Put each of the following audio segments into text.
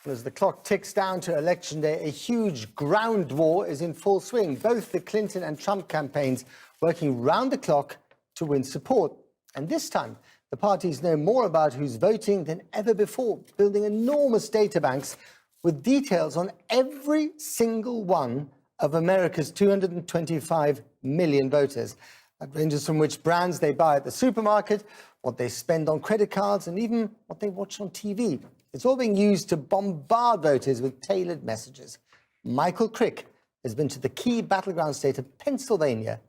As the clock ticks down to Election Day, a huge ground war is in full swing. Both the Clinton and Trump campaigns working round the clock to win support. And this time, the parties know more about who's voting than ever before, building enormous data banks with details on every single one of America's 225 million voters. That ranges from which brands they buy at the supermarket, what they spend on credit cards, and even what they watch on TV. It's all being used to bombard voters with tailored messages. Michael Crick has been to the key battleground state of Pennsylvania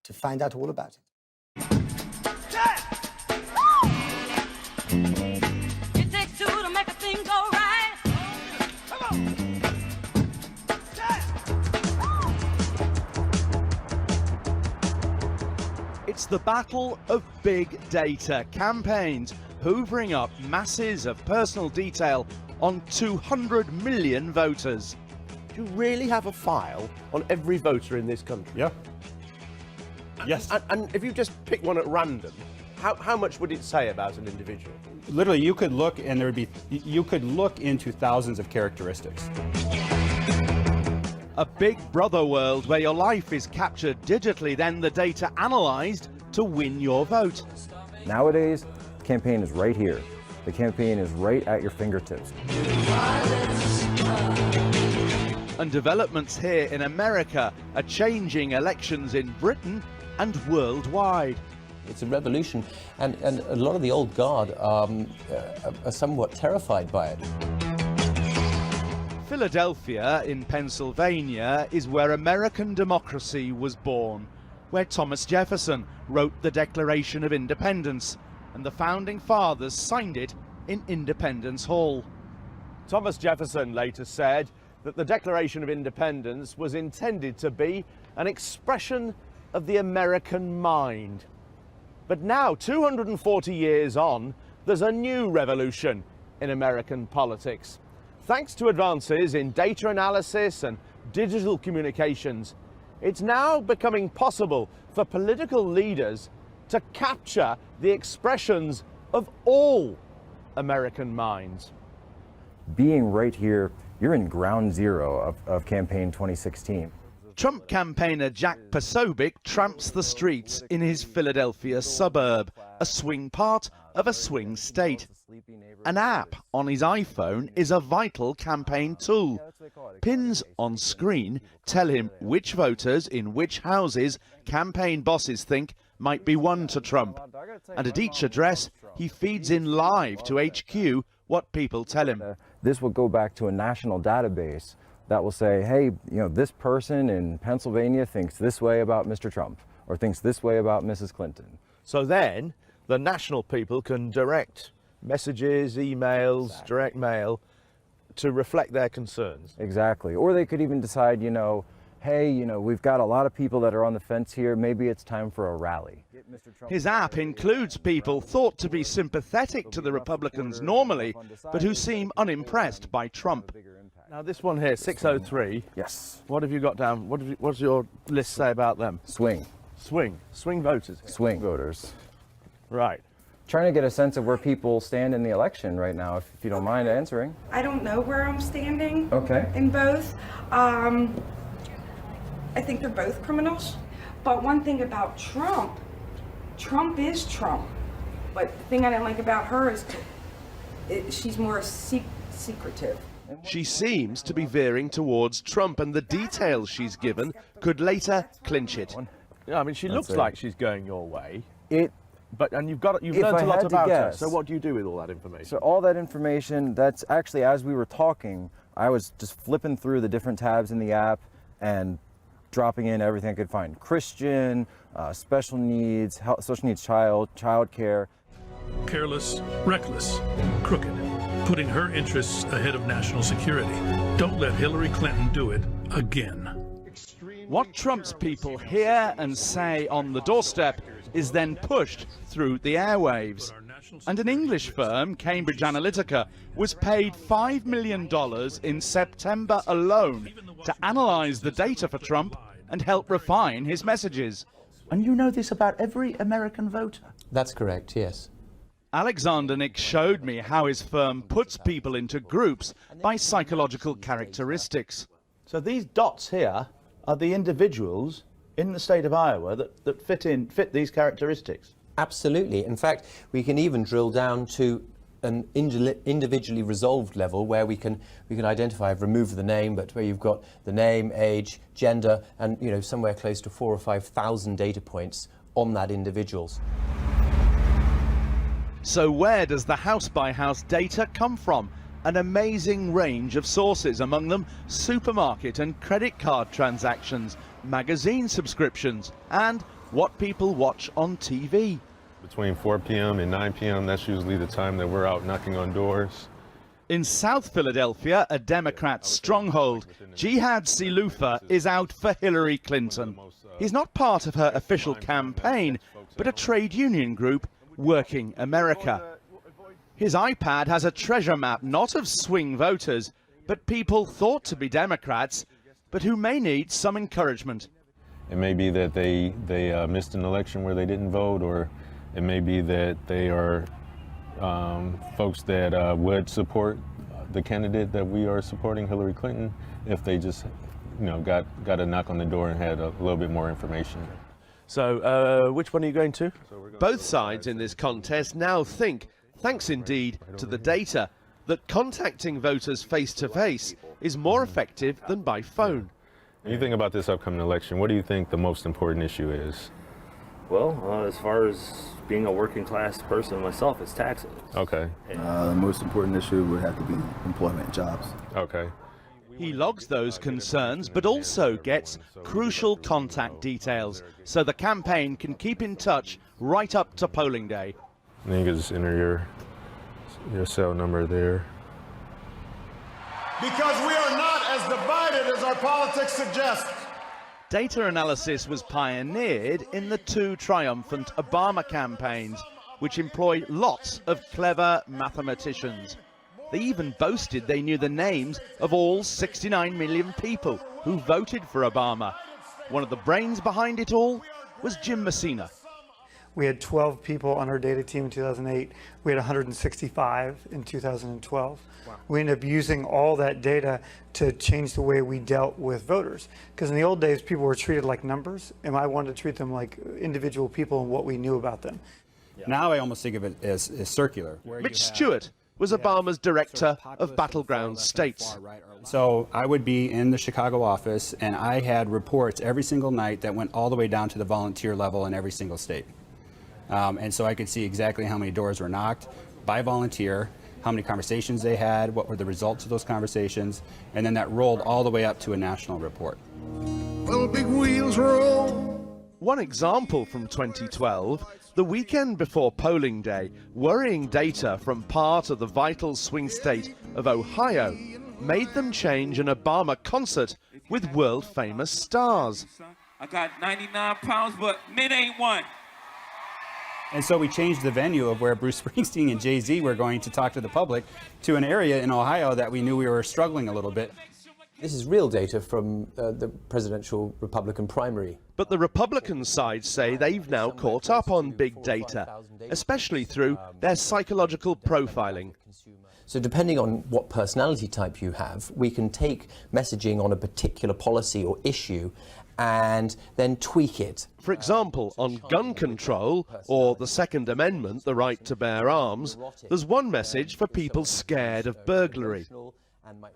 to find out all about it. It takes two to make a thing go right. It's the battle of big data campaigns, hoovering up masses of personal detail on 200 million voters. Do you really have a file on every voter in this country? Yeah. Yes. And if you just pick one at random, how much would it say about an individual? Literally, you could look and you could look into thousands of characteristics. A big brother world where your life is captured digitally, then the data analysed to win your vote. Nowadays, the campaign is right here. The campaign is right at your fingertips. And developments here in America are changing elections in Britain and worldwide. It's a revolution, and a lot of the old guard are somewhat terrified by it. Philadelphia in Pennsylvania is where American democracy was born, where Thomas Jefferson wrote the Declaration of Independence, and the Founding Fathers signed it in Independence Hall. Thomas Jefferson later said that the Declaration of Independence was intended to be an expression of the American mind. But now, 240 years on, there's a new revolution in American politics. Thanks to advances in data analysis and digital communications, it's now becoming possible for political leaders to capture the expressions of all American minds. Being right here, you're in ground zero of campaign 2016. Trump campaigner Jack Posobiec tramps the streets in his Philadelphia suburb, a swing part of a swing state. An app on his iPhone is a vital campaign tool. Pins on screen tell him which voters in which houses campaign bosses think might be won to Trump. And at each address, he feeds in live to HQ what people tell him. This will go back to a national database that will say, hey, you know, this person in Pennsylvania thinks this way about Mr. Trump or thinks this way about Mrs. Clinton. So then the national people can direct messages, emails, direct mail to reflect their concerns. Exactly. Or they could even decide, you know, hey, you know, we've got a lot of people that are on the fence here. Maybe it's time for a rally. His app includes people thought to be sympathetic to the Republicans normally, but who seem unimpressed by Trump. Now this one here, 603. Yes. What have you got down? What does your list say about them? Swing. Swing voters. Swing voters. Right. Trying to get a sense of where people stand in the election right now, if you don't mind answering. I don't know where I'm standing. Okay. In both. I think they're both criminals. But one thing about Trump is Trump. But the thing I didn't like about her is she's more secretive. She seems to be veering towards Trump, and the details she's given could later clinch it. Yeah, I mean, she looks like she's going your way. You've learned a lot about her. So what do you do with all that information? So all that information, that's actually, as we were talking, I was just flipping through the different tabs in the app and dropping in everything I could find. Christian, special needs, child care. Careless, reckless, crooked, putting her interests ahead of national security. Don't let Hillary Clinton do it again. What Trump's people hear and say on the doorstep is then pushed through the airwaves. And an English firm, Cambridge Analytica, was paid $5 million in September alone to analyze the data for Trump and help refine his messages. And you know this about every American voter? That's correct, yes. Alexander Nick showed me how his firm puts people into groups by psychological characteristics. So these dots here are the individuals in the state of Iowa that fit these characteristics. Absolutely. In fact, we can even drill down to an individually resolved level where we can identify, remove the name, but where you've got the name, age, gender, and somewhere close to 4,000 or 5,000 data points on that individuals. So where does the house-by-house data come from? An amazing range of sources, among them supermarket and credit card transactions, magazine subscriptions, and what people watch on TV. Between 4 p.m. and 9 p.m., that's usually the time that we're out knocking on doors. In South Philadelphia, a Democrat stronghold, Jihad Silufa is out for Hillary Clinton. He's not part of her official campaign, but a trade union group, Working America. His iPad has a treasure map not of swing voters, but people thought to be Democrats, but who may need some encouragement. It may be that they missed an election where they didn't vote, or it may be that they are folks that would support the candidate that we are supporting, Hillary Clinton, if they just got a knock on the door and had a little bit more information. So which one are you going to? Both sides in this contest now think, thanks indeed to the data, that contacting voters face-to-face is more effective than by phone. When you think about this upcoming election, what do you think the most important issue is? Well, as far as being a working class person myself, it's taxes. Okay. The most important issue would have to be employment, jobs. Okay. He logs those concerns, but also gets crucial contact details, so the campaign can keep in touch right up to polling day. And then you can just enter your cell number there. Because we are not as divided as our politics suggest. Data analysis was pioneered in the two triumphant Obama campaigns, which employ lots of clever mathematicians. They even boasted they knew the names of all 69 million people who voted for Obama. One of the brains behind it all was Jim Messina. We had 12 people on our data team in 2008. We had 165 in 2012. Wow. We ended up using all that data to change the way we dealt with voters. Because in the old days, people were treated like numbers, and I wanted to treat them like individual people and what we knew about them. Yeah. Now I almost think of it as circular. Mitch Stewart was Obama's director of battleground states. So I would be in the Chicago office, and I had reports every single night that went all the way down to the volunteer level in every single state. And so I could see exactly how many doors were knocked by volunteer, how many conversations they had, what were the results of those conversations, and then that rolled all the way up to a national report. Well, big wheels roll. One example from 2012, the weekend before polling day, worrying data from part of the vital swing state of Ohio made them change an Obama concert with world-famous stars. I got 99 pounds, but mid ain't one. And so we changed the venue of where Bruce Springsteen and Jay-Z were going to talk to the public to an area in Ohio that we knew we were struggling a little bit. This is real data from the presidential Republican primary. But the Republican side say they've now caught up on big data, especially through their psychological profiling. So depending on what personality type you have, we can take messaging on a particular policy or issue and then tweak it. For example, on gun control or the Second Amendment, the right to bear arms, there's one message for people scared of burglary.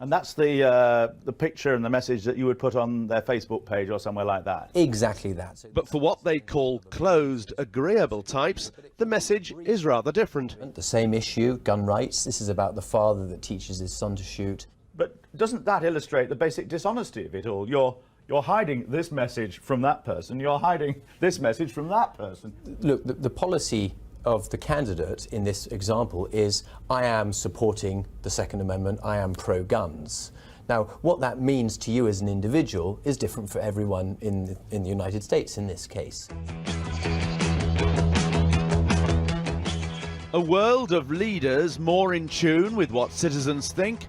And that's the picture and the message that you would put on their Facebook page or somewhere like that? Exactly that. But for what they call closed, agreeable types, the message is rather different. The same issue, gun rights. This is about the father that teaches his son to shoot. But doesn't that illustrate the basic dishonesty of it all? You're hiding this message from that person, you're hiding this message from that person. Look, the policy of the candidate in this example is, I am supporting the Second Amendment, I am pro-guns. Now, what that means to you as an individual is different for everyone in the United States in this case. A world of leaders more in tune with what citizens think,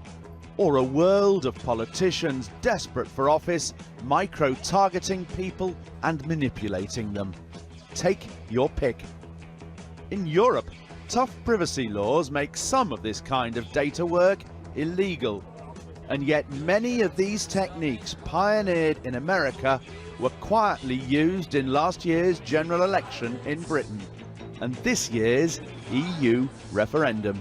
or a world of politicians desperate for office, micro-targeting people and manipulating them. Take your pick. In Europe, tough privacy laws make some of this kind of data work illegal. And yet many of these techniques pioneered in America were quietly used in last year's general election in Britain and this year's EU referendum.